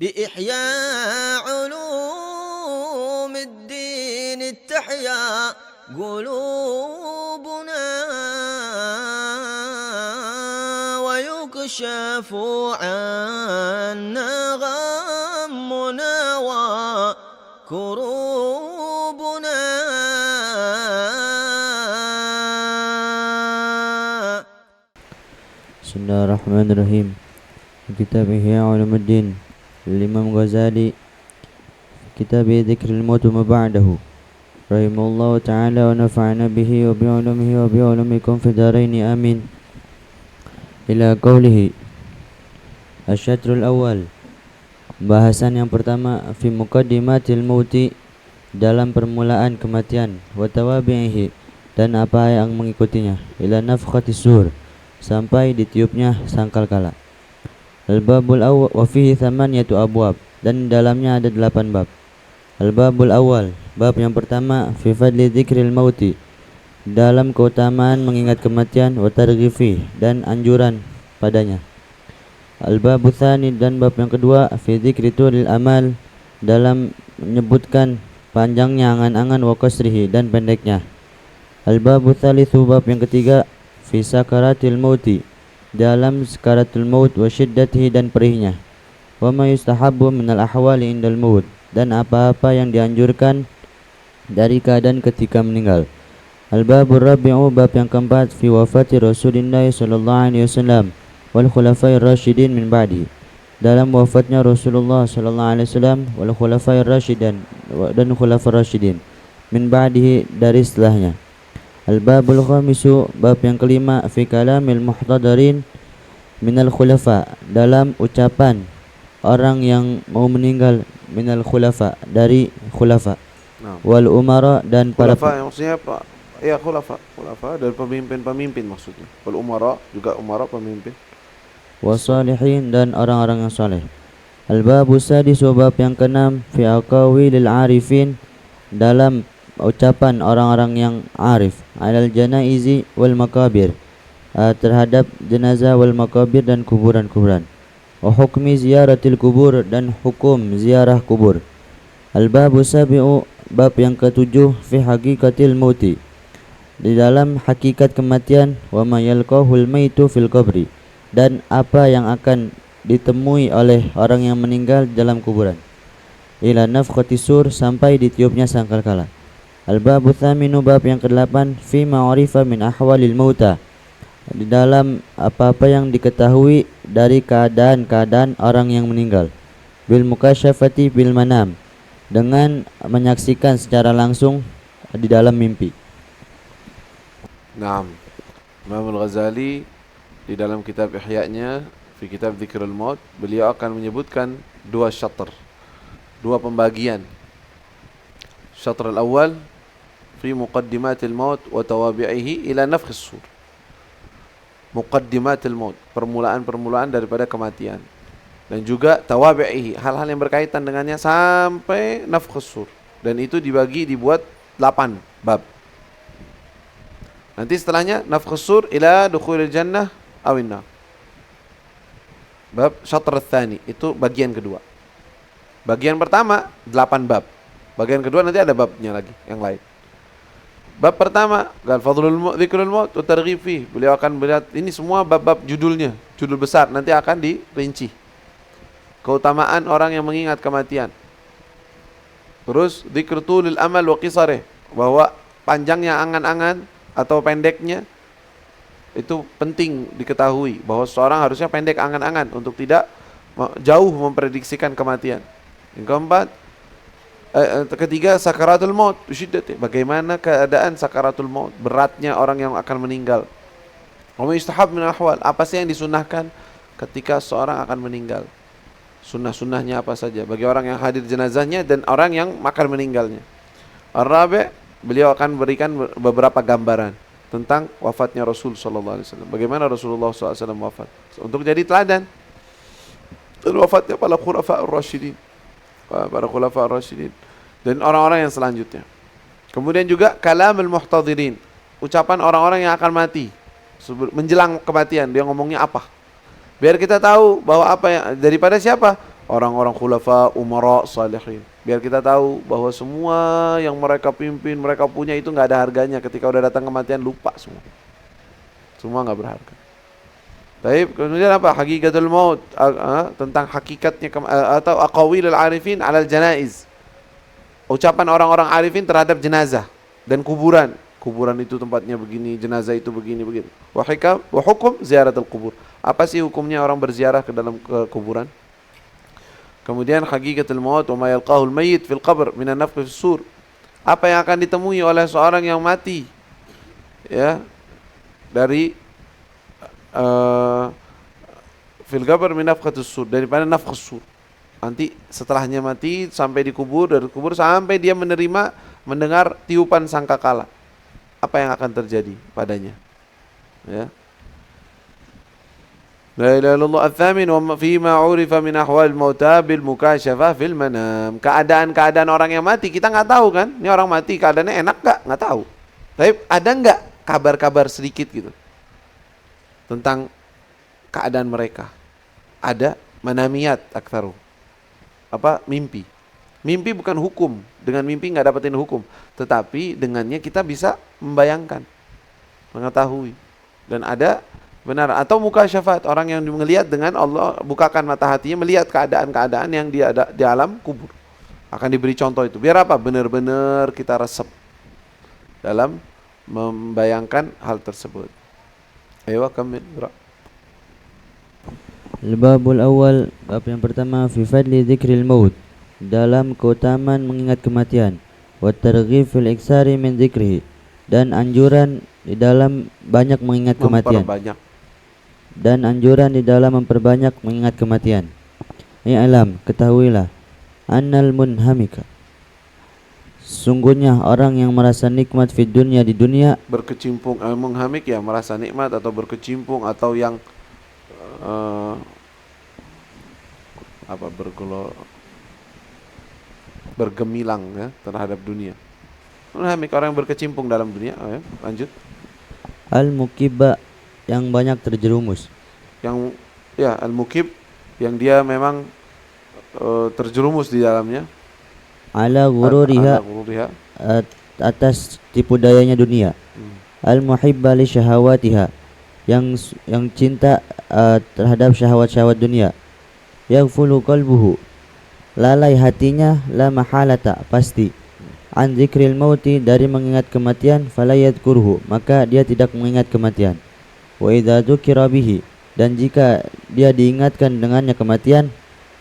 بإحياء علوم الدين التحيا قلوبنا ويكشف عنا غمنا وكروبنا. بسم الله الرحمن الرحيم. كتاب إحياء علوم الدين للإمام غزالي، كتاب ذكر الموت وما بعده، رحمه الله تعالى ونفعنا به وبعلومه وبعلومكم في الدارين آمين. Ila qawlihi. Asyatrul awal, bahasan yang pertama, fi muqaddimatil mauti, dalam permulaan kematian, wa tawabi'ihi, dan apa yang mengikutinya, ila nafkhatis sur, sampai ditiupnya sangkakala. Al-babul awal wa fihi thamaniyatu abwab, dan dalamnya ada 8 bab. Al-babul awal, bab yang pertama, fi fadli dzikril mauti, dalam keutamaan mengingat kematian, wa targhifi, dan anjuran padanya. Al-babu tsani, dan bab yang kedua, fi dzikri tulil amal, dalam menyebutkan panjangnya angan-angan, wa qasrihi, dan pendeknya. Al-babu tsalitsu, bab yang ketiga, fi sakaratil mauti, dalam sakaratul maut, wa syiddatihi, dan perihnya. Wa ma yustahabbu minal ahwali indal maut, dan apa-apa yang dianjurkan dari keadaan ketika meninggal. Al-babur rabi'u, bab yang keempat, fi wafati Rasulillah sallallahu alaihi wasallam wal khulafair rasyidin min ba'di, dalam wafatnya Rasulullah sallallahu alaihi wasallam wal khulafair rasyidin, dan khulafair rasyidin min ba'dihi, dari setelahnya. Al-babul khamisu, bab yang kelima, fi kalamil muhtadarin minal khulafa, dalam ucapan orang yang mau meninggal, minal khulafa, dari khulafa, wal umara, dan para khulafa maksudnya apa? Ya, khulafa dan pemimpin-pemimpin maksudnya. Wal umara, juga umara, pemimpin. wasalihin, dan orang-orang yang saleh. Al-babu sadisu, bab yang keenam, fi aqawilil arifin, dalam ucapan orang-orang yang arif, alal janaizi wal makabir, terhadap jenazah, wal makabir, dan kuburan-kuburan. Wa hukmi ziyaratil kubur, dan hukum ziarah kubur. Al-babu sabi'u, bab yang ketujuh, fi haqiqatil mauti, di dalam hakikat kematian, wa ma yalqahul maitu fil qabri, dan apa yang akan ditemui oleh orang yang meninggal dalam kuburan. Ila nafkhatis sur, sampai ditiupnya sangkakala. Al-babu tsaminu, bab yang ke-8, fi ma'rifa min ahwalil mauta, di dalam apa-apa yang diketahui dari keadaan-keadaan orang yang meninggal. Bil mukasyafati bil manam, dengan menyaksikan secara langsung di dalam mimpi. Naam. Imam Al-Ghazali di dalam kitab Ihya-nya, fi kitab Dzikrul Maut, beliau akan menyebutkan dua syatr, dua pembagian. Syatr al-awwal fi muqaddimatil maut wa tawabi'ihi ila nafkhis sur. Muqaddimatil maut, permulaan-permulaan daripada kematian, dan juga tawabi'ihi, hal-hal yang berkaitan dengannya sampai nafkhis sur. Dan itu dibuat 8 bab. Nanti setelahnya nafkhus sur ila dukhulil jannah awin nar. Bab syatr tsani, itu bagian kedua. Bagian pertama 8 bab. Bagian kedua nanti ada babnya lagi yang lain. Bab pertama, gal fadlul dzikrul maut wa targhib fi. Beliau akan melihat ini semua bab-bab judulnya, judul besar, nanti akan dirinci. Keutamaan orang yang mengingat kematian. Terus dzikr tulil amal wa qisarih, bahwa panjangnya angan-angan atau pendeknya itu penting diketahui, bahwa seorang harusnya pendek angan-angan untuk tidak jauh memprediksikan kematian. Yang keempat, ketiga, sakaratul maut syiddati, bagaimana keadaan sakaratul maut, beratnya orang yang akan meninggal. Wa yustahab min ahwal, apa sih yang disunahkan ketika seorang akan meninggal, sunnah-sunnahnya apa saja bagi orang yang hadir jenazahnya dan orang yang akan meninggalnya. Ar-rabi', beliau akan berikan beberapa gambaran tentang wafatnya Rasul sallallahu alaihi wasallam, bagaimana Rasulullah sallallahu alaihi wasallam wafat, untuk jadi teladan. Dan wafatnya para khulafa ar-rasyidin, dan orang-orang yang selanjutnya. Kemudian juga kalamul muhtadirin, ucapan orang-orang yang akan mati menjelang kematian, dia ngomongnya apa, biar kita tahu bahwa apa yang daripada siapa, orang-orang khulafa, umara, salihin. Biar kita tahu bahwa semua yang mereka pimpin, mereka punya itu nggak ada harganya. Ketika udah datang kematian lupa semua. Semua nggak berharga. Baik, kemudian apa? Hakikatul maut, tentang hakikatnya atau aqawilul arifin 'alal janaiz. Ucapan orang-orang arifin terhadap jenazah dan kuburan. Kuburan itu tempatnya begini, jenazah itu begini. Wa hukum ziaratul kubur. Apa sih hukumnya orang berziarah ke dalam kuburan? Kemudian hakikatul maut wa ma yalqahul mayyit fil qabr minan nafkhhi fis sur. Apa yang akan ditemui oleh seorang yang mati? Ya. Dari fil qabr min nafkhatus sur, daripada nafkhus sur. Nanti setelahnya mati sampai dikubur, dari kubur sampai dia mendengar tiupan sangkakala. Apa yang akan terjadi padanya? Ya. La ilaha illallah ats-tsamin wa fi ma 'urifa min ahwal mauta bil mukashafah fil manam. Keadaan-keadaan orang yang mati kita nggak tahu kan? Ini orang mati keadaannya enak nggak tahu. Tapi ada nggak kabar-kabar sedikit gitu tentang keadaan mereka? Ada manamiyat aktsaru. Apa? Mimpi. Mimpi bukan hukum. Dengan mimpi nggak dapetin hukum, tetapi dengannya kita bisa membayangkan, mengetahui. Dan ada benar atau mukasyafat, orang yang melihat dengan Allah bukakan mata hatinya melihat keadaan-keadaan yang dia ada di alam kubur. Akan diberi contoh itu. Biar apa? Benar-benar kita resep dalam membayangkan hal tersebut. Ayo kamil. Al-babul awal, bab yang pertama, fi fadli dzikril maut, dalam keutamaan mengingat kematian, wa targhib fil iksari min dzikrihi, dan anjuran di dalam banyak mengingat kematian, dan anjuran di dalam memperbanyak mengingat kematian. I'lam, ketahuilah, annal munhamika, sungguhnya orang yang merasa nikmat di dunia, berkecimpung, menghamik ya merasa nikmat atau berkecimpung atau yang bergemilang ya terhadap dunia. Menghamik, orang yang berkecimpung dalam dunia. Ayo, lanjut. Al-mukibba, yang banyak terjerumus. Yang ya al-mukib, yang dia memang terjerumus di dalamnya. Ala ghururiha, atas tipu dayanya dunia. Al-muhibba li syahawatiha, yang cinta terhadap syahwat-syahwat dunia. Yaghfulu qalbuhu, lalai hatinya, la mahalata, pasti, an dzikril mauti, dari mengingat kematian, fala yadhkuruhu, maka dia tidak mengingat kematian. Wa idza dzukira bihi, dan jika dia diingatkan dengannya kematian,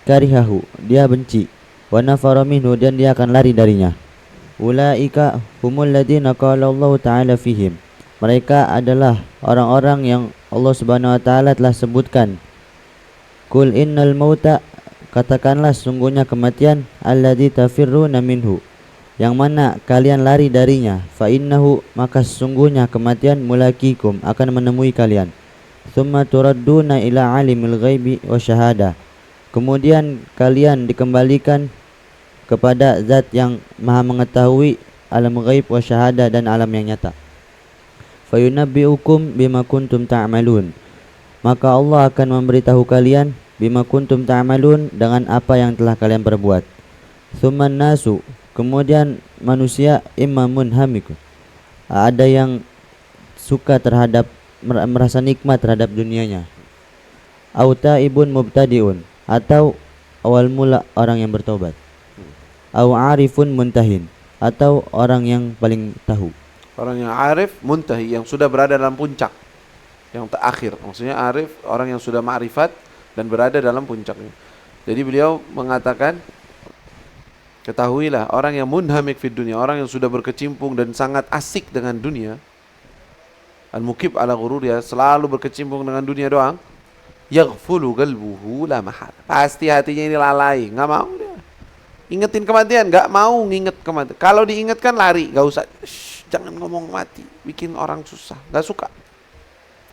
karihahu, dia benci, wa nafara minhu, dan dia akan lari darinya. Ulaika humul ladzina qala Allah taala fihim, mereka adalah orang-orang yang Allah Subhanahu wa taala telah sebutkan. Qul innal mauta, katakanlah sungguhnya kematian, alladzi tafirruna minhu, yang mana kalian lari darinya, fa innahu, maka sesungguhnya kematian, mulakikum, akan menemui kalian. Tsumma turadduna ila alimil ghaibi wa syahadah, kemudian kalian dikembalikan kepada zat yang maha mengetahui alam ghaib wa syahadah, dan alam yang nyata. Fayunabbi'ukum bima kuntum ta'malun, maka Allah akan memberitahu kalian, bima kuntum ta'malun, dengan apa yang telah kalian perbuat. Tsumman nasu, kemudian manusia, imma munhamik, ada yang suka terhadap, merasa nikmat terhadap dunianya. Au taibun mubtadiun, atau awal mula orang yang bertobat. Au arifun muntahin, atau orang yang paling tahu. Orang yang arif, muntahi, yang sudah berada dalam puncak, yang terakhir. Maksudnya arif, orang yang sudah ma'rifat dan berada dalam puncaknya. Jadi beliau mengatakan, ketahuilah orang yang munhamik fid dunia, orang yang sudah berkecimpung dan sangat asik dengan dunia. Al-mukib ala ghurur, ya selalu berkecimpung dengan dunia doang. Yaghfulu qalbuhu la mahal, pasti hatinya ini lalai, nggak mau dia ingetin kematian, nggak mau nginget kematian. Kalau diingatkan lari, nggak usah, jangan ngomong mati, bikin orang susah, nggak suka.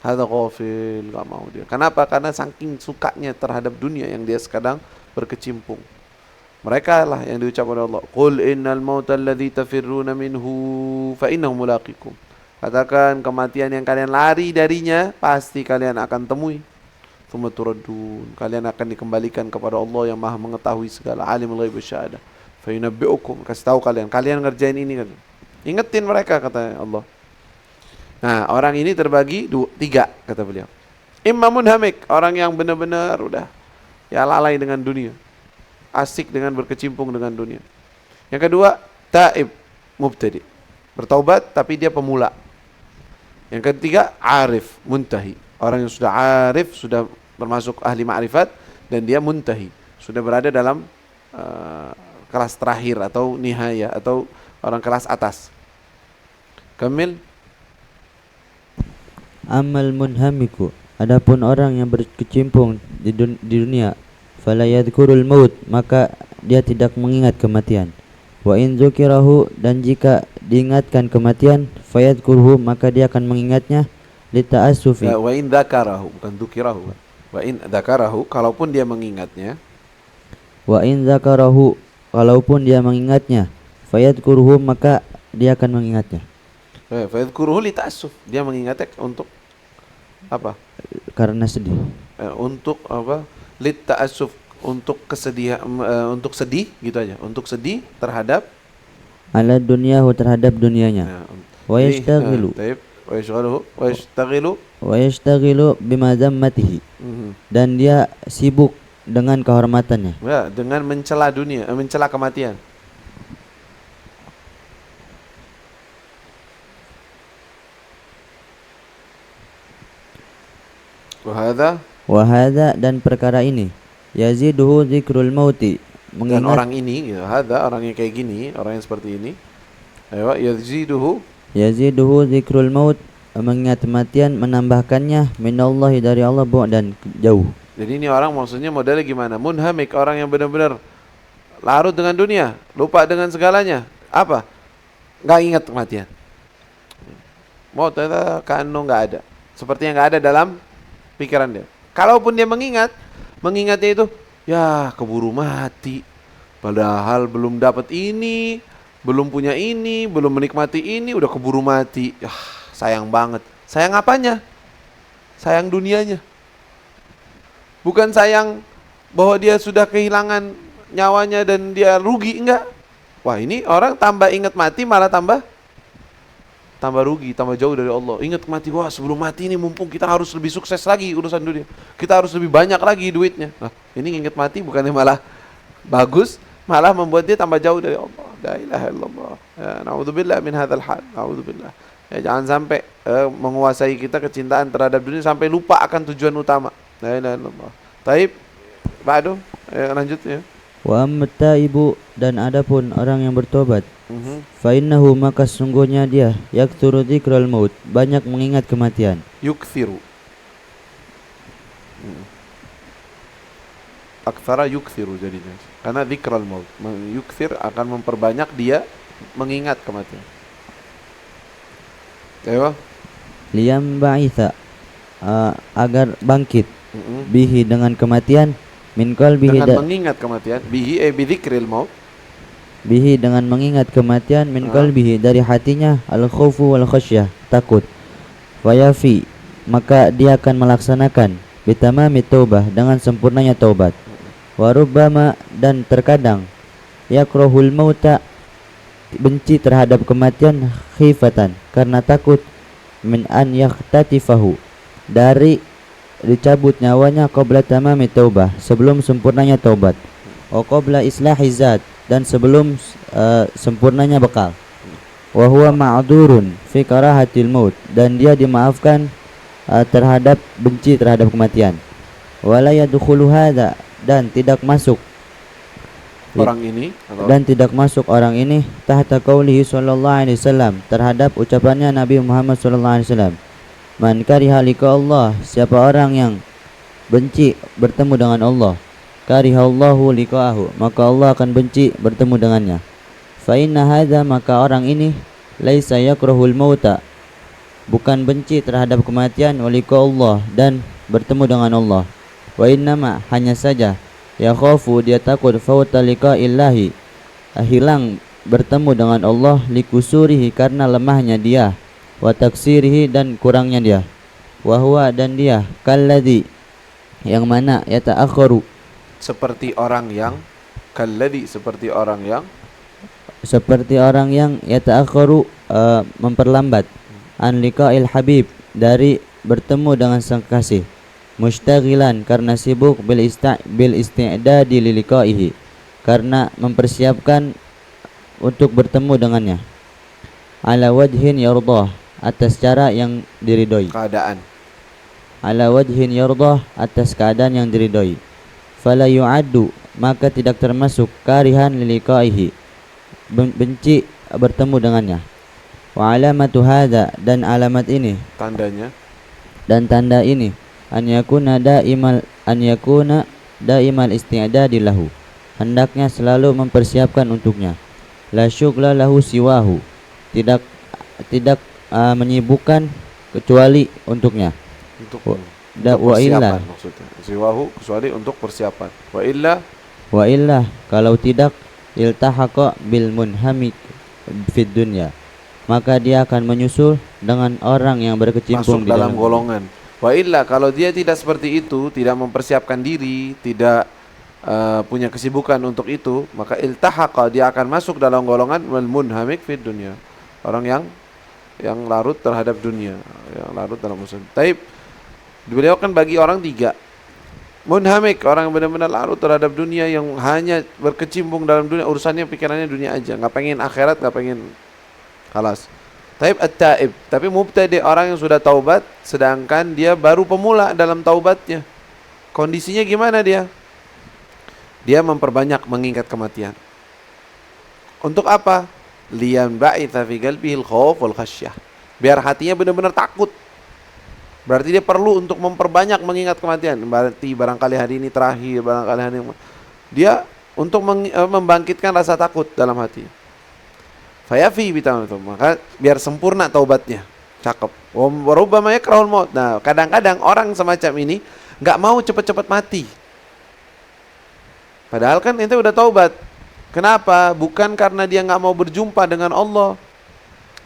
Hadza ghafil, nggak mau dia. Kenapa? Karena saking sukanya terhadap dunia yang dia sekarang berkecimpung. Mereka lah yang diucapkan oleh Allah. Qul innal mauta alladzi tafirruna minhu fa innahu mulaqikum. Katakan, kematian yang kalian lari darinya pasti kalian akan temui. thumma turaddun. Kalian akan dikembalikan kepada Allah yang Maha mengetahui segala, alimul ghaib wasyahadah. Fa yunabbi'ukum, kasih tahu kalian ngerjain ini kan. Ingetin mereka kata Allah. Nah, orang ini terbagi tiga kata beliau. Imma munhamik, orang yang benar-benar udah ya lalai dengan dunia, asik dengan berkecimpung dengan dunia. Yang kedua, taib, mubtadi, bertaubat tapi dia pemula. Yang ketiga, arif, muntahi, orang yang sudah arif, sudah termasuk ahli ma'rifat, dan dia muntahi, sudah berada dalam kelas terakhir atau nihaya, atau orang kelas atas. Kamil. Amal munhamiku, adapun orang yang berkecimpung di dunia, fala yadhkurul maut, maka dia tidak mengingat kematian. Wa in dzukirahu, dan jika diingatkan kematian, fayadhkuruhu, maka dia akan mengingatnya, lita'assufi. Wa in dzakarahu, bukan dzukirahu. Wa in dzakarahu, kalaupun dia mengingatnya. Wa in dzakarahu, kalaupun dia mengingatnya, fayadhkuruhu, maka dia akan mengingatnya. Fayadhkuruhu lita'assuf, dia mengingatnya untuk apa? Karena sedih. Untuk apa? Lita'assuf, untuk kesedihan, untuk sedih gitu aja, untuk sedih terhadap ala dunyahu, terhadap dunianya. Wa yashtaghilu wa yashtaghilu bima zammatihi, dan dia sibuk dengan kehormatannya. Ya, dengan mencela dunia, mencela kematian. Wahada, dan perkara ini, yaziduhu dzikrul mauti, dan orang ini, ya, hada, orang yang kayak gini, orang yang seperti ini, ayo, yaziduhu dzikrul maut, mengingat kematian menambahkannya, minallahi, dari Allah, dan jauh. Jadi ini orang maksudnya modelnya gimana? Munhamik, orang yang benar-benar larut dengan dunia, lupa dengan segalanya. Apa? Nggak ingat kematian. Mau ternyata kanu nggak ada, seperti yang nggak ada dalam pikiran dia. Kalaupun dia mengingatnya itu, ya keburu mati, padahal belum dapat ini, belum punya ini, belum menikmati ini, udah keburu mati. Sayang banget. Sayang apanya? Sayang dunianya. Bukan sayang bahwa dia sudah kehilangan nyawanya dan dia rugi, enggak. Wah, ini orang tambah ingat mati malah tambah rugi, tambah jauh dari Allah. Ingat mati, wah sebelum mati ini mumpung kita harus lebih sukses lagi urusan dunia, kita harus lebih banyak lagi duitnya. Nah, ini ingat mati bukannya malah bagus, malah membuat dia tambah jauh dari Allah. La ilaha illallah. Ya, naudzubillah min hadzal hal. Naudzubillah. Ya, jangan sampai menguasai kita kecintaan terhadap dunia sampai lupa akan tujuan utama. La ilaha illallah. Taib. Ba'du. Lanjut ya. Wa amma ibu, dan adapun orang yang bertobat, fa innahu, maka sungguhnya dia, yaktsuru dzikrul maut, banyak mengingat kematian. Yukthiru. Aktsara yukthiru jadinya. Karena dzikrul maut. Yukthir akan memperbanyak dia mengingat kematian. Ayo. Liyam ba'itha, agar bangkit, bihi, dengan kematian, min qalbihi, dengan mengingat kematian, bihi bidzikril maut, bihi, dengan mengingat kematian, min qalbihi, dari hatinya, al khaufu wal khasyah, takut. Wayafi, maka dia akan melaksanakan, bitamami taubah, dengan sempurnanya taubat. Warubbama, dan terkadang, yakrahul mauta, benci terhadap kematian, khifatan, karena takut, min an yakhtatifahu, dari dicabut nyawanya, qabla tamami taubah, sebelum sempurnanya taubat, wa qabla islahi zat, dan sebelum sempurnanya bekal, wa huwa ma'dzurun fi karahatil maut, dan dia dimaafkan terhadap benci terhadap kematian. Wala yadkhulu hadza, dan tidak masuk orang ini, dan tidak masuk orang ini, tahta qaulihi sallallahu alaihi wasallam, terhadap ucapannya Nabi Muhammad sallallahu alaihi wasallam, man kariha liqa Allah, siapa orang yang benci bertemu dengan Allah, karihallahu liqa'ahu, maka Allah akan benci bertemu dengannya. Fa inna hadza, maka orang ini, laisa yakrahul mauta, bukan benci terhadap kematian, wa liqa Allah, dan bertemu dengan Allah. Wa innama, hanya saja, yakhafu, dia takut, fauta liqa'illahi, hilang bertemu dengan Allah, likusurihi, karena lemahnya dia, wa taksirihi, dan kurangnya dia, wa huwa, dan dia, kalladzi, yang mana yata'akharu, seperti orang yang kalladhi, seperti orang yang yata'akharu, memperlambat, an liqa'il habib, dari bertemu dengan sang kekasih, mustaghilan, karena sibuk bil isti'dadi li liqa'ihi, karena mempersiapkan untuk bertemu dengannya, ala wajhin yardah, atas cara yang diridhoi, keadaan. ala wajhin yardah, atas keadaan yang diridhoi, fala yu'addu, maka tidak termasuk karihan liliqaihi, benci bertemu dengannya, wa alamatu hadza, dan alamat ini, Tandanya dan tanda ini, an yakuna daimal isti'dadi lahu, hendaknya selalu mempersiapkan untuknya, la syughla lahu siwahu, tidak menyibukkan kecuali untuknya, untuk wa illa, persiapan maksudnya. Siwahu, kecuali untuk persiapan. Wa illa kalau tidak, iltahaqa bil munhamik fid dunya, maka dia akan menyusul dengan orang yang berkecimpung masuk dalam golongan. Wa illa, kalau dia tidak seperti itu, tidak mempersiapkan diri, tidak punya kesibukan untuk itu, maka iltahaqa, dia akan masuk dalam golongan wal munhamik fid dunya, orang yang larut terhadap dunia, yang larut dalam urusan. Taib, beliau kan bagi orang tiga. Munhamik, orang yang benar-benar larut terhadap dunia, yang hanya berkecimpung dalam dunia, urusannya pikirannya dunia aja, nggak pengen akhirat, nggak pengen, kalas. Taib at-taib, tapi mubtadi, orang yang sudah taubat, sedangkan dia baru pemula dalam taubatnya. Kondisinya gimana dia? Dia memperbanyak mengingat kematian. Untuk apa? Liyanba'itha fi qalbihil khauf wal khasyah, biar hatinya benar-benar takut. Berarti dia perlu untuk memperbanyak mengingat kematian. Berarti barangkali hari ini terakhir, barangkali hari ini, dia untuk membangkitkan rasa takut dalam hati. Fayafi bitamatu, maka biar sempurna taubatnya. Cakep. Wa rubbama yakrahul maut. Nah, kadang-kadang orang semacam ini enggak mau cepat-cepat mati. Padahal kan ente udah taubat. Kenapa? Bukan karena dia enggak mau berjumpa dengan Allah,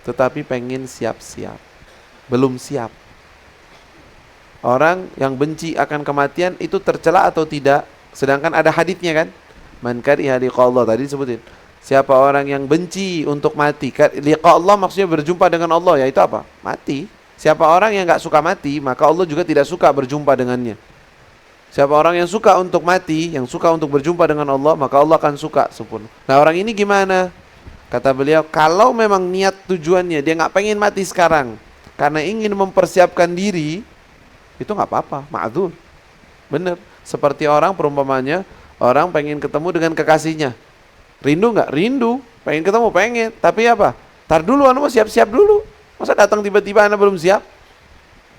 tetapi pengen siap-siap. Belum siap. Orang yang benci akan kematian itu tercela atau tidak? Sedangkan ada haditsnya kan? Man kariha liqa Allah, tadi disebutin. Siapa orang yang benci untuk mati? Liqa Allah maksudnya berjumpa dengan Allah, yaitu apa? Mati. Siapa orang yang enggak suka mati, maka Allah juga tidak suka berjumpa dengannya. Siapa orang yang suka untuk mati, yang suka untuk berjumpa dengan Allah, maka Allah akan suka sempurna. Nah, orang ini gimana? Kata beliau, kalau memang niat tujuannya dia nggak pengen mati sekarang karena ingin mempersiapkan diri, itu nggak apa-apa, ma'dzur. Bener. Seperti orang perumpamanya, orang pengen ketemu dengan kekasihnya. Rindu nggak? Rindu. Pengen ketemu? Pengen. Tapi apa? Tar dulu, anu mau siap-siap dulu. Masa datang tiba-tiba anda belum siap?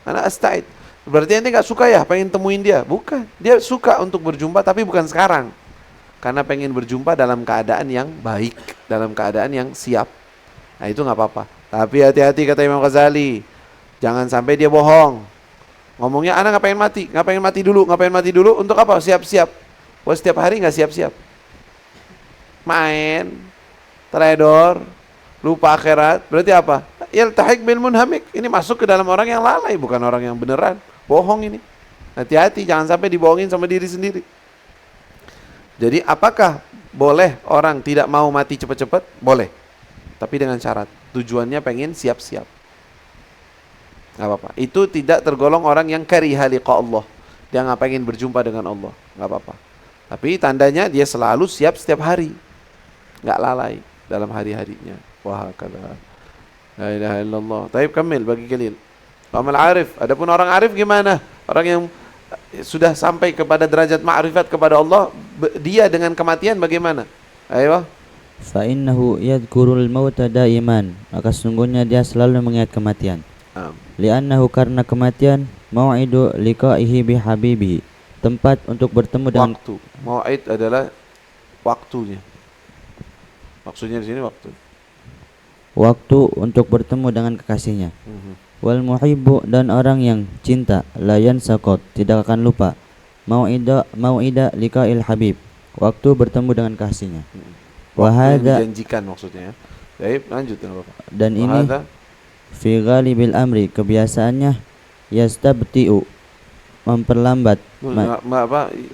Anda asta'id. Berarti ente nggak suka ya pengen temuin dia? Bukan. Dia suka untuk berjumpa tapi bukan sekarang. Karena pengen berjumpa dalam keadaan yang baik, dalam keadaan yang siap. Nah, itu nggak apa-apa. Tapi hati-hati, kata Imam Ghazali. Jangan sampai dia bohong. Ngomongnya anak nggak pengen mati dulu. Untuk apa? Siap-siap. Wah, setiap hari nggak siap-siap. Main, trader, lupa akhirat. Berarti apa? Yaltahiq bil munhamik. Ini masuk ke dalam orang yang lalai, bukan orang yang beneran. Bohong ini. Hati-hati, jangan sampai dibohongin sama diri sendiri. Jadi apakah boleh orang tidak mau mati cepat-cepat? Boleh. Tapi dengan syarat. Tujuannya pengen siap-siap. Gak apa-apa. Itu tidak tergolong orang yang kariha liqa Allah. Dia gak pengen berjumpa dengan Allah. Gak apa-apa. Tapi tandanya dia selalu siap setiap hari. Gak lalai dalam hari-harinya. Wah, kata la ilaha illallah. Taib kamil bagi Khalil. Amal arif. Adapun orang arif gimana? Orang yang sudah sampai kepada derajat ma'rifat kepada Allah, dia dengan kematian bagaimana? Ayo. Fa innahu yadhkurul mauta daiman, maka sungguhnya dia selalu mengingat kematian. Li'annahu, karena kematian, mau'idu liqa'ihi bihabibihi, tempat untuk bertemu dengan waktu. Mau'id adalah waktunya. Maksudnya di sini waktu. Waktu untuk bertemu dengan kekasihnya. Wal muhibbu, dan orang yang cinta, la yansaqat, tidak akan lupa, mau'ida liqa'il habib, waktu bertemu dengan kasihnya. Wahada, dijanjikan maksudnya ya. Baik, lanjut Bapak. Dan ini fi ghalibil amri, kebiasaannya, yastabti'u, memperlambat.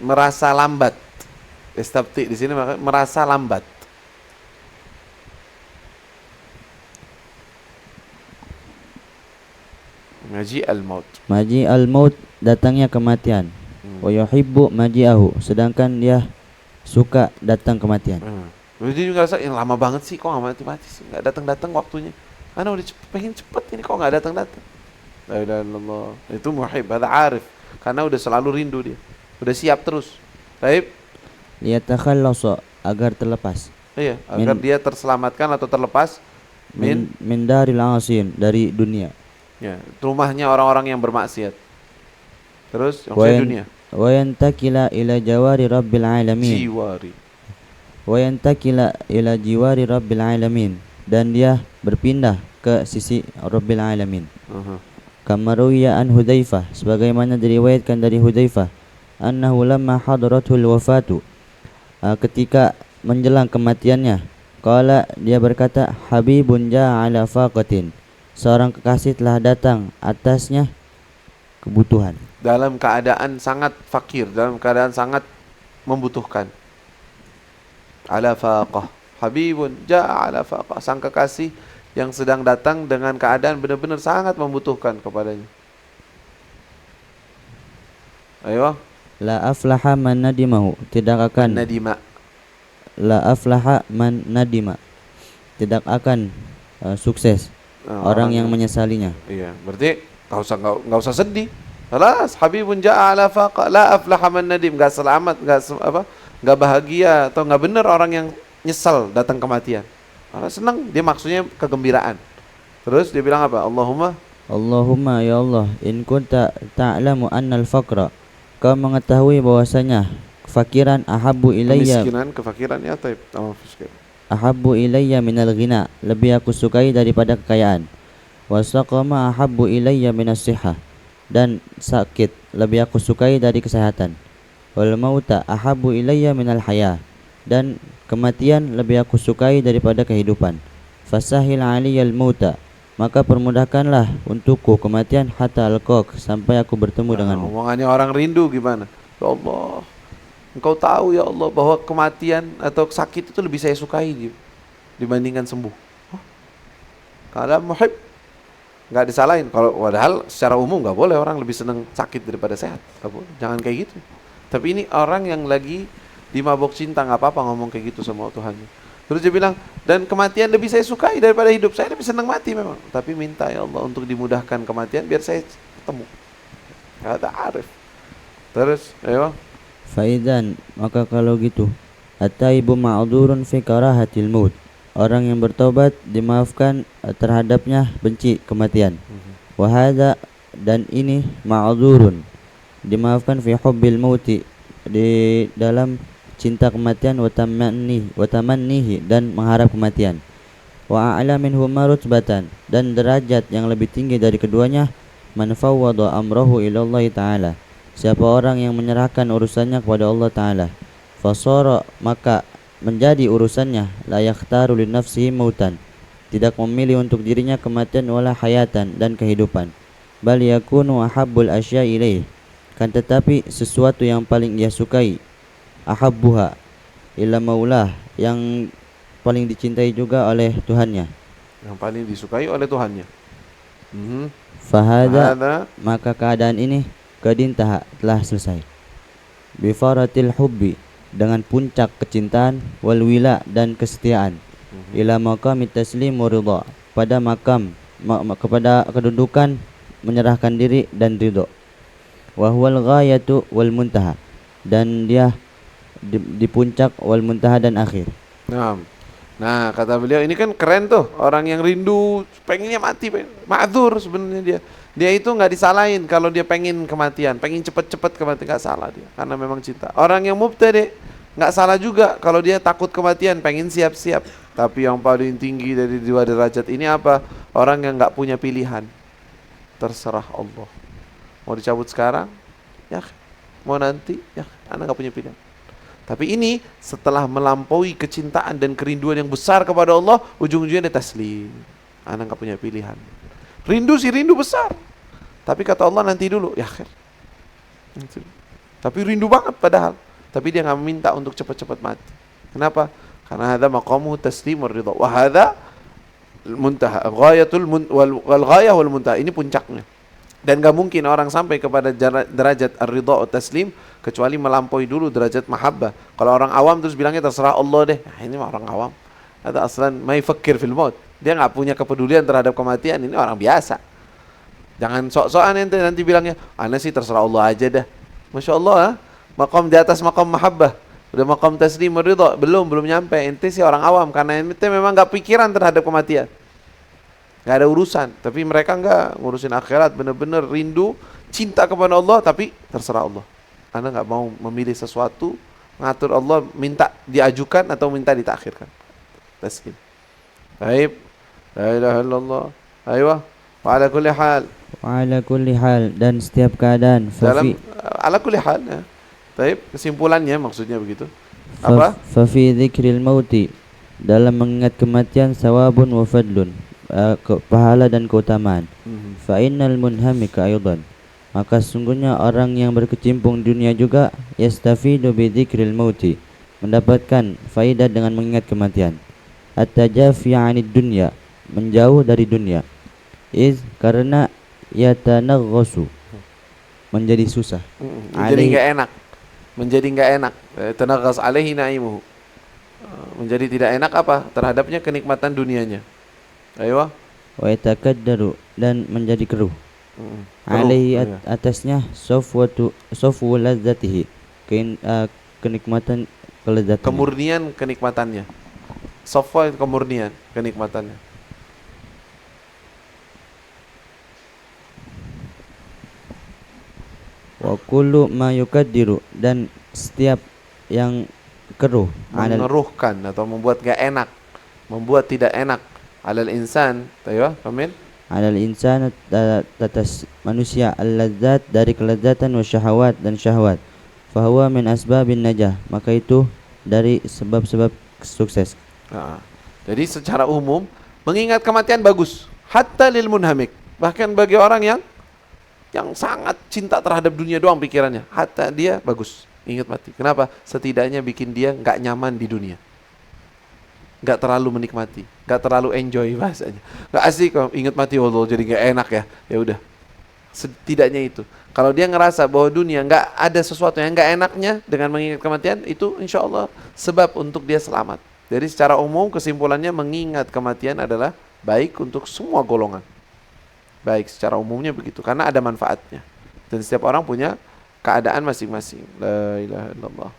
Merasa lambat. Istabti di sini merasa lambat. Maji al-maut. Maji al-maut, datangnya kematian. Wa yuhibbu maji'ahu, sedangkan dia suka datang kematian. Jadi juga rasa yang lama banget sih, kok nggak mati-mati sih, nggak datang-datang waktunya. Karena udah pengen cepet ini, kok nggak datang-datang. La ilaha illallah. Itu muhib, ada arif. Karena udah selalu rindu dia, udah siap terus. Baik. Liyatakhallasa, agar terlepas. Iya, agar dia terselamatkan atau terlepas min daril asin, dari dunia. Ya, rumahnya orang-orang yang bermaksiat. Terus yang dunia. Wa yantakila ila jawari rabbil alamin. Jiwari. Wa yantakila ila jiwari rabbil alamin, dan dia berpindah ke sisi Rabbil alamin. Kama ruwiya an Hudzaifah, sebagaimana diriwayatkan dari Hudzaifah, annahu lamma hadaratul wafatu, ketika menjelang kematiannya, qala, dia berkata, habibun ja'a ala faqatin, seorang kekasih telah datang atasnya kebutuhan. Dalam keadaan sangat fakir, dalam keadaan sangat membutuhkan. Ala faqah. Habibun ja'a ala faqah. Sang kekasih yang sedang datang dengan keadaan benar-benar sangat membutuhkan kepadanya. Ayo. La aflaha man nadimahu, tidak akan nadima. La aflaha man nadima, tidak akan sukses orang yang menyesalinya. Iya, berarti enggak usah sedih. Alas, habibun ja'a ala faqa, la aflaha man nadim, enggak selamat, enggak bahagia atau enggak benar orang yang nyesal datang kematian. Orang senang, dia maksudnya kegembiraan. Terus dia bilang apa? Allahumma ya Allah, in kunta ta'lamu anna al-faqra, kau mengetahui bahwasanya kefakiran ahabbu ilayya, kemiskinan, kefakiran ya taib. Ahabbu ilayya minal ghina, lebih aku sukai daripada kekayaan. Wasaqama ahabbu ilayya minas sihah, dan sakit lebih aku sukai dari kesehatan. Wal mauta ahabbu ilayya minal haya, dan kematian lebih aku sukai daripada kehidupan. Fasahil aliyal mauta, maka permudahkanlah untukku kematian, hatta alqaq, sampai aku bertemu denganmu. Omongannya orang rindu gimana? Ya Allah, Engkau tahu ya Allah bahwa kematian atau sakit itu lebih saya sukai dibandingkan sembuh. Kalau muhib, nggak disalahin. Kalau padahal secara umum nggak boleh orang lebih senang sakit daripada sehat. Nggak boleh. Jangan kayak gitu. Tapi ini orang yang lagi di mabok cinta, nggak apa-apa ngomong kayak gitu sama Tuhannya. Terus dia bilang, dan kematian lebih saya sukai daripada hidup. Saya lebih senang mati memang, tapi minta ya Allah untuk dimudahkan kematian biar saya ketemu. Kata arif. Terus, ayo. Faidan, maka kalau gitu, at-taibu ma'dzurun fi karahatil maut, orang yang bertobat dimaafkan terhadapnya benci kematian. Wa hadza, dan ini ma'dzurun, dimaafkan fi hubbil mauti, di dalam cinta kematian, wa tamannihi, dan mengharap kematian. Wa a'la minhuma rutbatan, dan derajat yang lebih tinggi dari keduanya, man fawwada amrahu ila Allah taala, siapa orang yang menyerahkan urusannya kepada Allah taala. Fasara, maka menjadi urusannya, la yakhtaru li nafsihi mautan, tidak memilih untuk dirinya kematian, wala hayatan, dan kehidupan. Bal yakunu ahabbul asya ilaih, kan tetapi sesuatu yang paling dia sukai, ahabbuha ila maulah, yang paling dicintai juga oleh Tuhannya, yang paling disukai oleh Tuhannya. Fahada, maka keadaan ini kadintaha, telah selesai. Bifaratil hubbi, dengan puncak kecintaan, wal wila, dan kesetiaan, ila maqam taslim wa ridha, pada makam kepada kedudukan menyerahkan diri dan ridho. Wa huwal ghayatu wal muntaha, dan dia di puncak, wal muntaha, dan akhir. Nah, kata beliau ini kan keren tuh, orang yang rindu pengennya mati, ma'dzur sebenarnya dia itu nggak disalahin kalau dia pengen kematian, pengen cepet-cepet kematian, nggak salah dia, karena memang cinta. Orang yang mubtadi nggak salah juga kalau dia takut kematian, pengen siap-siap. Tapi yang paling tinggi dari dua derajat ini apa? Orang yang nggak punya pilihan, terserah Allah. Mau dicabut sekarang, ya. Mau nanti, ya. Anak nggak punya pilihan. Tapi ini setelah melampaui kecintaan dan kerinduan yang besar kepada Allah, ujung-ujungnya dia taslim. Anak nggak punya pilihan. Rindu sih rindu besar, tapi kata Allah nanti dulu, ya akhir. Tapi rindu banget padahal. Tapi dia nggak minta untuk cepat-cepat mati. Kenapa? Karena hadza maqamu taslimur ridha. Wa hadza muntaha wal ghayah wal muntaha. Ini puncaknya. Dan gak mungkin orang sampai kepada derajat ar-ridha atau taslim kecuali melampaui dulu derajat mahabbah. Kalau orang awam terus bilangnya terserah Allah deh. Nah, ini orang awam. Atau aslan mai fakir fil maut. Dia nggak punya kepedulian terhadap kematian. Ini orang biasa. Jangan sok-sokan ente nanti bilangnya, ana sih terserah Allah aja dah. Masya Allah, maqam di atas maqam mahabbah. Udah maqam taslim ridha, belum nyampe. Ente sih orang awam karena ente memang nggak pikiran terhadap kematian. Nggak ada urusan, tapi mereka nggak ngurusin akhirat, bener-bener rindu, cinta kepada Allah, tapi terserah Allah. Anda nggak mau memilih sesuatu, ngatur Allah, minta diajukan atau minta ditakhirkan. Taslim. Baik, la ilaha illallah. Ayo, wa ala kulli hal. Wa ala kulli hal, dan setiap keadaan. Dalam ala kulli hal ya. Baik, kesimpulannya maksudnya begitu. Apa? Fa fi dzikril mauti, dalam mengingat kematian, sawabun wa fadlun, pahala dan keutamaan. Fa innal munhamika aidan, maka sungguhnya orang yang berkecimpung di dunia juga yastafidu bi dzikril mauti, mendapatkan faidah dengan mengingat kematian. At-tajafi 'anid dunya, menjauh dari dunia. Karena yatanaghasu, menjadi susah. Menjadi enggak enak. Menjadi enggak enak. Tanaghas alaihi naimuhu. Menjadi tidak enak apa? Terhadapnya kenikmatan dunianya. Ayo. Wa yatakaddaru, dan menjadi keruh. Alaihi, atasnya safwu ladzatihi, kenikmatan kelezatan. Kemurnian kenikmatannya. Safwa kemurnian kenikmatannya. Wa kullu ma yukaddiru, dan setiap yang keruh, mengeruhkan atau membuat gak enak, membuat tidak enak, alal insan, tayo Kamil, alal insan, atas manusia, al-ladzat, dari kelezatan, wa syahawat, dan syahwat, fahuwa min asbabin najah, maka itu dari sebab-sebab sukses. Nah, jadi secara umum mengingat kematian bagus, hatta lil munhamik, bahkan bagi orang yang sangat cinta terhadap dunia doang pikirannya, hatta dia bagus ingat mati. Kenapa? Setidaknya bikin dia nggak nyaman di dunia, nggak terlalu menikmati, nggak terlalu enjoy bahasanya, nggak asik kalau ingat mati. Allah jadi nggak enak ya, ya udah. Setidaknya itu. Kalau dia ngerasa bahwa dunia nggak ada sesuatu yang nggak enaknya dengan mengingat kematian, itu insya Allah sebab untuk dia selamat. Jadi secara umum kesimpulannya mengingat kematian adalah baik untuk semua golongan. Baik secara umumnya begitu, karena ada manfaatnya. Dan setiap orang punya keadaan masing-masing. La ilaha illallah.